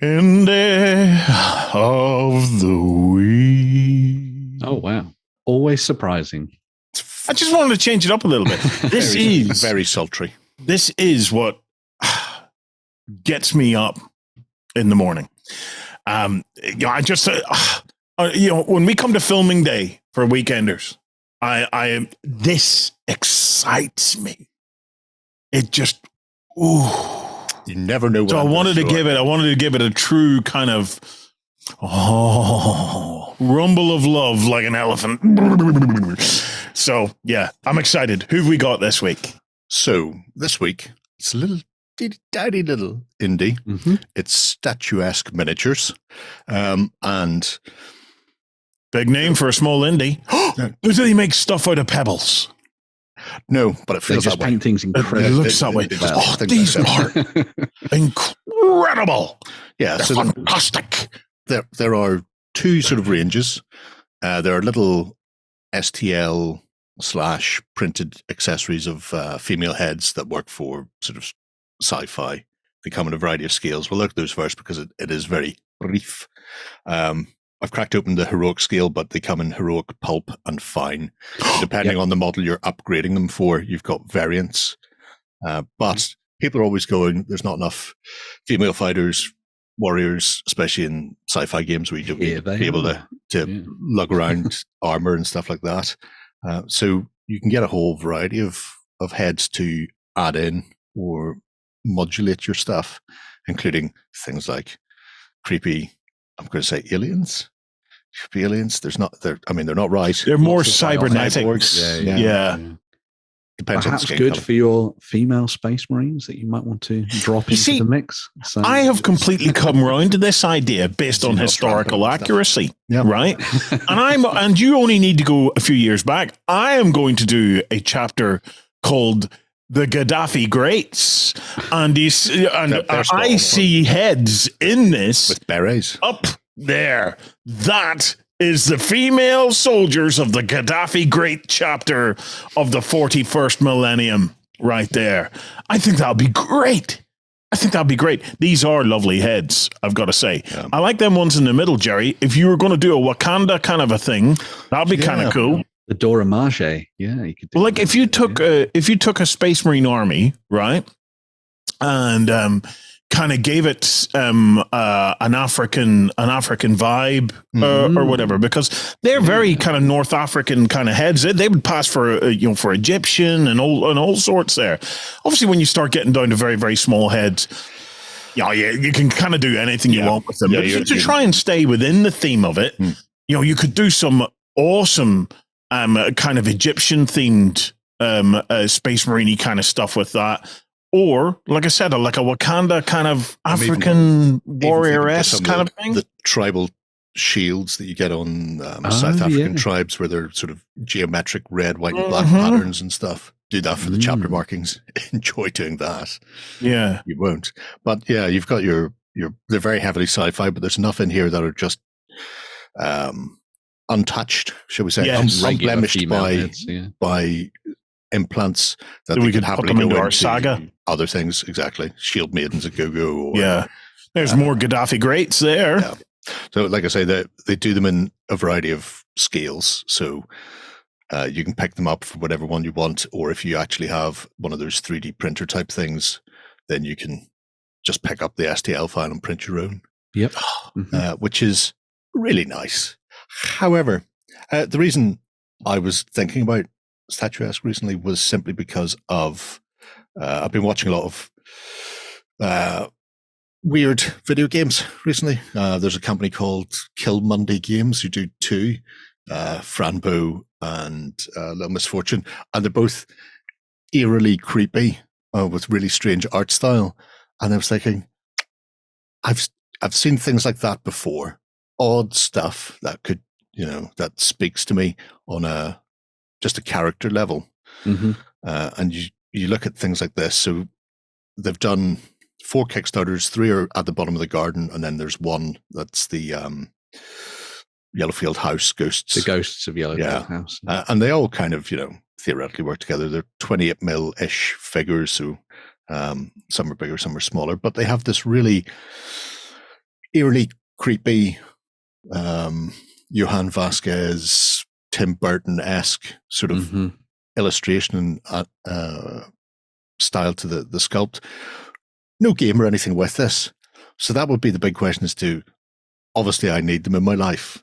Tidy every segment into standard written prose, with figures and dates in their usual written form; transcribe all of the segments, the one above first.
Indie of the week. Oh, wow. Always surprising. I just wanted to change it up a little bit. This is very sultry. This is what gets me up in the morning. I just, when we come to filming day for weekenders, this excites me. It just, ooh. You never know. So I wanted to give it a true kind of rumble of love like an elephant. So yeah, I'm excited. Who've we got this week? So this week it's a little tiny little indie. Mm-hmm. It's Statuesque Miniatures, and big name for a small indie. Do they make stuff out of pebbles? No, but it feels they just that way. paint things incredible. It looks that way. These are incredible. Yeah, they're fantastic. There are two sort of ranges. There are little STL / printed accessories of female heads that work for sort of sci-fi. They come in a variety of scales. We'll look at those first because it is very brief. I've cracked open the heroic scale, but they come in heroic, pulp, and fine. Depending on the model you're upgrading them for, you've got variants. But people are always going, there's not enough female fighters, warriors, especially in sci-fi games where you don't need to be able to lug around armor and stuff like that. So you can get a whole variety of heads to add in or modulate your stuff, including things like creepy, I'm going to say aliens. Creepy aliens. They're not right. They're more cybernetics. Yeah. Depends Perhaps on good for your female space marines that you might want to drop into the mix. So, I have completely come round to this idea based on historical accuracy, right? And you only need to go a few years back. I am going to do a chapter called The Gaddafi Greats, and I see heads in this with berets up there. That is the female soldiers of the Gaddafi Great chapter of the 41st millennium right there. I think that'll be great. These are lovely heads, I've got to say. Yeah. I like them ones in the middle, Jerry. If you were going to do a Wakanda kind of a thing, that'd be kind of cool. The Dora Milaje, you could do like if you took a Space Marine army, right, and kind of gave it an African vibe or whatever, because they're very kind of North African kind of heads. They would pass for for Egyptian and all sorts there. Obviously, when you start getting down to very, very small heads, you can kind of do anything you want with them. But to try and stay within the theme of it, you could do some awesome kind of Egyptian themed Space Marine-y kind of stuff with that. Or, like I said, like a Wakanda kind of African warrior-esque kind of thing. The tribal shields that you get on South African tribes, where they're sort of geometric red, white, and black patterns and stuff. Do that for the chapter markings. Enjoy doing that. Yeah. You won't. But yeah, you've got your they're very heavily sci-fi, but there's enough in here that are just untouched, shall we say, unblemished by implants that we could happily go into our saga. Other things, exactly. Shield maidens at go-go. There's more Gaddafi greats there. Yeah. So, like I say, they do them in a variety of scales. So you can pick them up for whatever one you want, or if you actually have one of those 3D printer type things, then you can just pick up the STL file and print your own. Yep. Which is really nice. However, the reason I was thinking about Statuesque recently was simply because of I've been watching a lot of weird video games recently. There's a company called Kill Monday Games who do two, Franbo and Little Misfortune, and they're both eerily creepy with really strange art style. And I was thinking, I've seen things like that before, odd stuff that could, that speaks to me on just a character level. And you look at things like this. So they've done 4 Kickstarters, 3 are at the bottom of the garden, and then there's one that's the Yellowfield House Ghosts. The Ghosts of Yellowfield House. And they all kind of, theoretically work together. They're 28 mil-ish figures, so some are bigger, some are smaller, but they have this really eerily creepy, Johann Vasquez, Tim Burton-esque sort of illustration and style to the sculpt. No game or anything with this. So that would be the big question as to, obviously I need them in my life.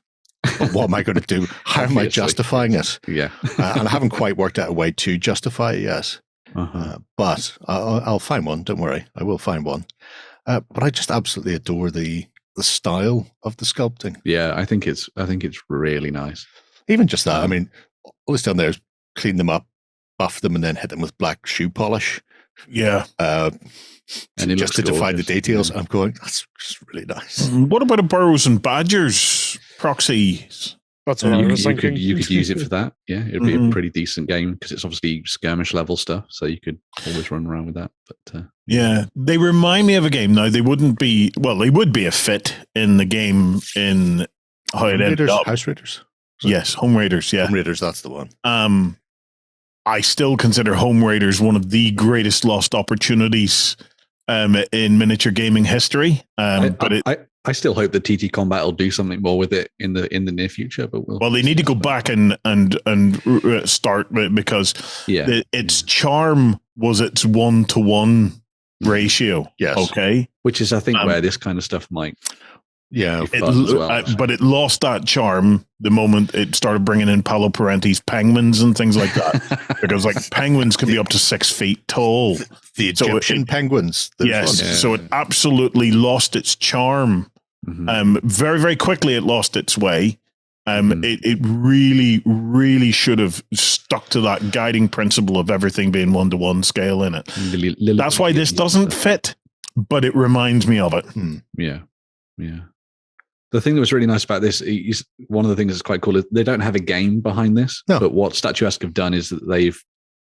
But what am I going to do? How am I justifying it? Yeah. And I haven't quite worked out a way to justify it yet. But I'll find one. Don't worry. I will find one. But I just absolutely adore the style of the sculpting. Yeah, I think it's really nice. Even just that. I mean, all it's done there is clean them up, buff them, and then hit them with black shoe polish. Yeah. And just to define the details. Yeah. I'm going, that's just really nice. What about a Burrows and Badgers proxies? That's what I was thinking. You could use it for that. Yeah, it'd be a pretty decent game because it's obviously skirmish level stuff, so you could always run around with that. But yeah, they remind me of a game. Now they wouldn't be. Well, they would be a fit in the game in how it ended up. House Raiders. Yes, Home Raiders. Yeah, Home Raiders. That's the one. I still consider Home Raiders one of the greatest lost opportunities in miniature gaming history. I still hope that TT Combat will do something more with it in the near future. But they need to go back and start because its charm was its 1-to-1 ratio. Yes. Okay. Which is, I think, where this kind of stuff might. Yeah, but it lost that charm the moment it started bringing in Paolo Parenti's penguins and things like that. Because like penguins can be up to 6 feet tall. The Egyptian penguins. Yes, so it absolutely lost its charm. Very, very quickly it lost its way. It really, really should have stuck to that guiding principle of everything being 1-to-1 scale in it. That's why this doesn't fit, but it reminds me of it. Yeah. The thing that was really nice about this is one of the things that's quite cool is they don't have a game behind this, but what Statuesque have done is that they've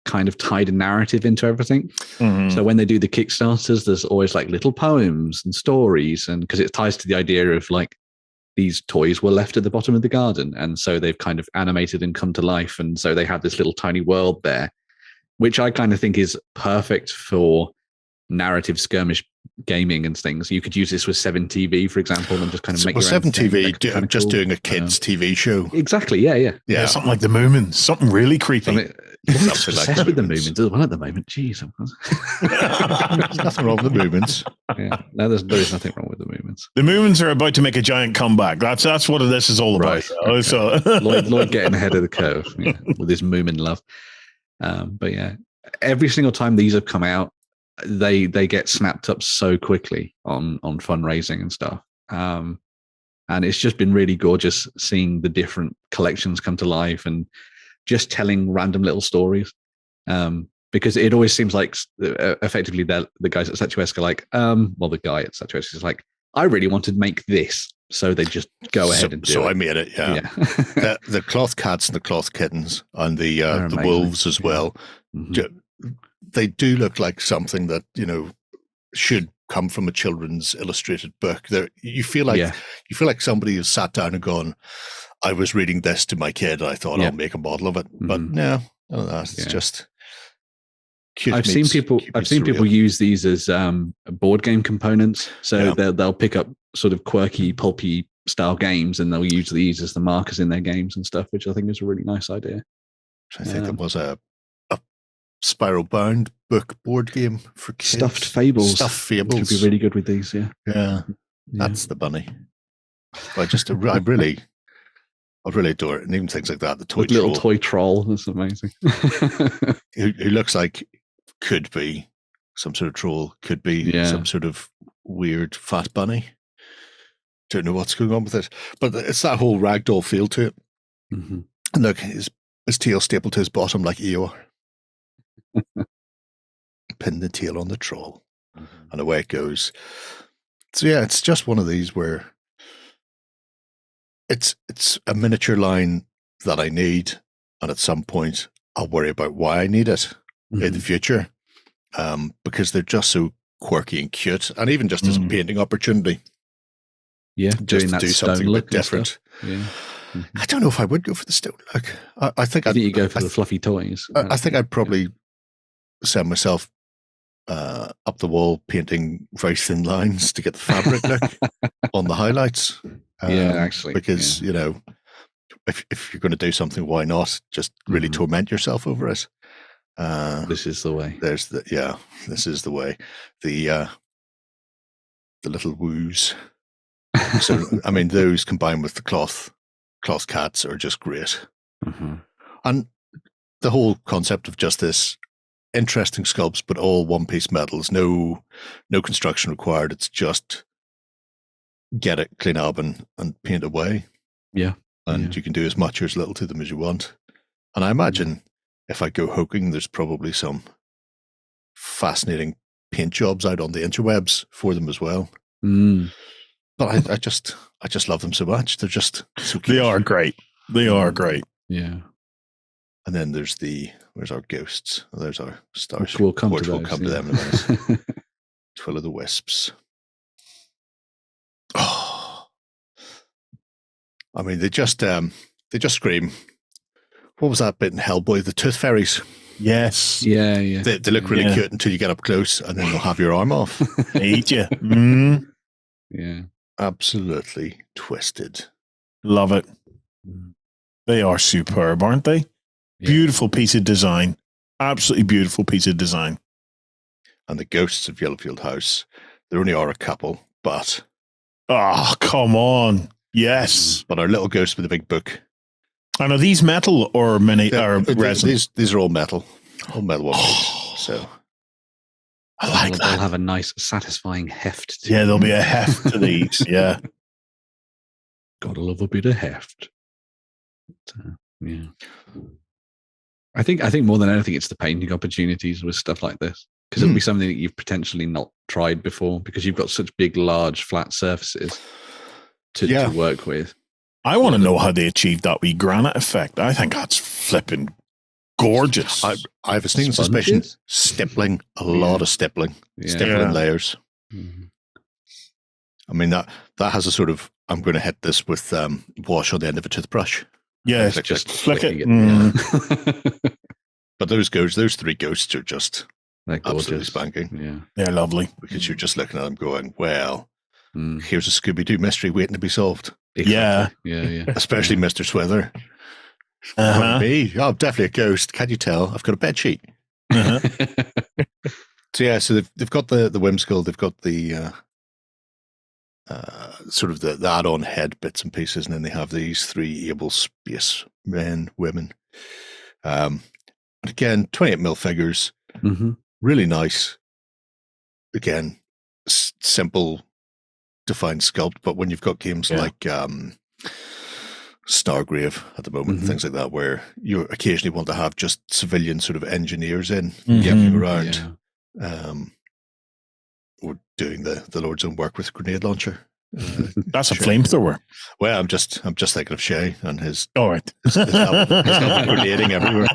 kind of tied a narrative into everything. So when they do the Kickstarters, there's always like little poems and stories, and because it ties to the idea of like these toys were left at the bottom of the garden, and so they've kind of animated and come to life, and so they have this little tiny world there, which I kind of think is perfect for narrative skirmish gaming and things. You could use this with 7TV, for example, and just kind of make your 7TV just doing a kids TV show. Exactly. Yeah. Something like the Moomins, something really creepy. I mean, obsessed with the Moomins as well at the moment. Jeez, there's nothing wrong with the Moomins. Yeah, no, there is nothing wrong with the Moomins. The Moomins are about to make a giant comeback. That's what this is all about. Right. Okay. So Lloyd getting ahead of the curve with his Moomin love. But yeah, every single time these have come out, they get snapped up so quickly on fundraising and stuff. And it's just been really gorgeous seeing the different collections come to life and just telling random little stories. Because it always seems like effectively the guys at Statuesque are like, the guy at Statuesque is like, I really want to make this. So they just go ahead and do it. So I made it, yeah. the cloth cats and the cloth kittens and the wolves as well. They do look like something that, should come from a children's illustrated book. You feel like somebody has sat down and gone, I was reading this to my kid and I thought I'll make a model of it. But no, it's just cute. I've seen people use these as board game components. So they'll pick up sort of quirky, pulpy style games and they'll use these as the markers in their games and stuff, which I think is a really nice idea. I think it was a spiral bound book board game for kids. Stuffed Fables. Which would be really good with these, yeah. That's the bunny. I really adore it. And even things like that, the toy troll. That's amazing. who looks like could be some sort of troll, could be some sort of weird fat bunny. Don't know what's going on with it. But it's that whole ragdoll feel to it. And look, his tail stapled to his bottom like Eeyore. Pin the tail on the troll, and away it goes. So yeah, it's just one of these where it's a miniature line that I need, and at some point I'll worry about why I need it in the future, because they're just so quirky and cute, and even just as a painting opportunity. Yeah, just to do something a bit different. I don't know if I would go for the stone look. I think you go for the fluffy toys. I think I'd probably send myself up the wall painting very thin lines to get the fabric look on the highlights. Actually, because if you're going to do something, why not just really torment yourself over it? This is the way. This is the way. The little woos. So I mean, those combined with the cloth cats are just great. And the whole concept of just this interesting sculpts, but all one-piece metals, no construction required. It's just get it, clean up, and paint away. And you can do as much or as little to them as you want. And I imagine if I go hoking, there's probably some fascinating paint jobs out on the interwebs for them as well. But I just love them so much. They're just so cute. They are great. They are great. Yeah. And then where's our ghosts? Oh, there's our stars. We'll come to We'll those, come to them in a minute. Twill of the Wisps. Oh, I mean, they just scream. What was that bit in Hellboy? The Tooth Fairies. Yes. Yeah. They look really cute until you get up close, and then they'll have your arm off. They eat you. Yeah. Absolutely twisted. Love it. They are superb, aren't they? Yeah. Beautiful piece of design. Absolutely beautiful piece of design. And the ghosts of Yellowfield House, there only are a couple, but... Oh, come on. Yes. But our little ghost with a big book. And are these metal or resin? These are all metal. All metal one piece. So... I like that. They'll have a nice, satisfying heft. There'll be a heft to these. Yeah. Gotta love a bit of heft. Yeah. I think more than anything, it's the painting opportunities with stuff like this, because it'll be something that you've potentially not tried before, because you've got such big, large, flat surfaces to work with. I want to know how they achieved that wee granite effect. I think that's flipping gorgeous. I have a sneaking suspicion stippling, a lot of stippling layers. I mean, that has a sort of, I'm going to hit this with wash on the end of a toothbrush. Yeah, just flick it. But those three ghosts are just absolutely spanking. Yeah, they're lovely. Because you're just looking at them going, well, here's a Scooby-Doo mystery waiting to be solved. Exactly. Yeah. Especially Mr. Swither. Me? Oh, definitely a ghost. Can you tell? I've got a bed sheet. So they've got the whimsical, they've got the sort of the add-on head bits and pieces, and then they have these three able space women. And again, 28mm figures, really nice. Again, simple, defined sculpt, but when you've got games like Stargrave at the moment, things like that, where you occasionally want to have just civilian sort of engineers in getting around, or doing the Lord's own work with a grenade launcher. That's a flamethrower. Well, I'm just thinking of Shay and his. All right, his grenading everywhere,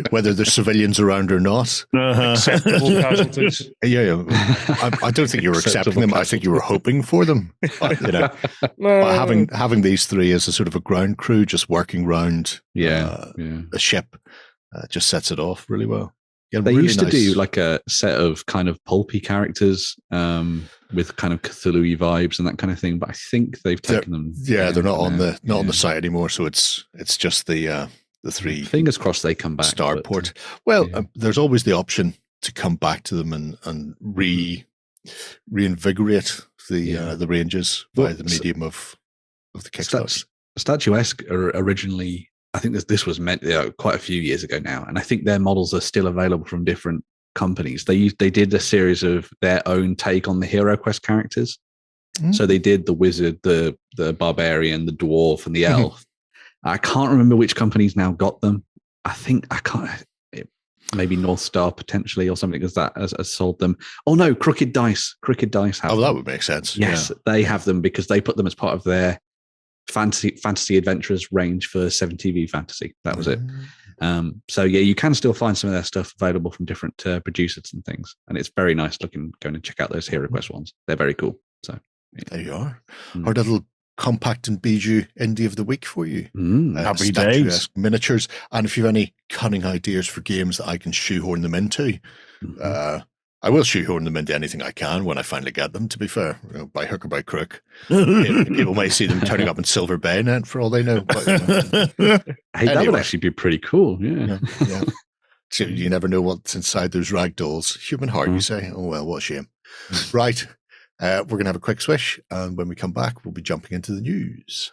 whether there's civilians around or not. Acceptable casualties. Yeah. I don't think you were accepting them. I think you were hoping for them. But, but having these three as a sort of a ground crew, just working around a ship, just sets it off really well. Yeah, they really used to do like a set of kind of pulpy characters with kind of Cthulhu vibes and that kind of thing, but I think they've taken them. Yeah, they're not on the site anymore, so it's just the three. Fingers crossed they come back. Starport. There's always the option to come back to them and reinvigorate the ranges by the medium of the Kickstarter. Statuesque originally, I think this was meant quite a few years ago now, and I think their models are still available from different companies. They did a series of their own take on the Hero Quest characters. So they did the wizard, the barbarian, the dwarf, and the elf. I can't remember which companies now got them. Maybe North Star potentially, or something as that has sold them. Oh no, Crooked Dice have them. That would make sense. Yes, they have them because they put them as part of their fantasy adventurers range for 7TV fantasy. That was it. So you can still find some of their stuff available from different producers and things, and it's very nice looking. Going and check out those Hero Quest ones. They're very cool. So there you are. Our little compact and bijou indie of the week for you. Happy days. Statuesque Miniatures. And if you have any cunning ideas for games that I can shoehorn them into, I will shoehorn them into anything I can when I finally get them, to be fair, by hook or by crook. People may see them turning up in Silver Bayonet for all they know. But, hey, that would actually be pretty cool. Yeah. So you never know what's inside those rag dolls. Human heart, you say? Oh, well, what a shame. Right. We're going to have a quick swish. And when we come back, we'll be jumping into the news.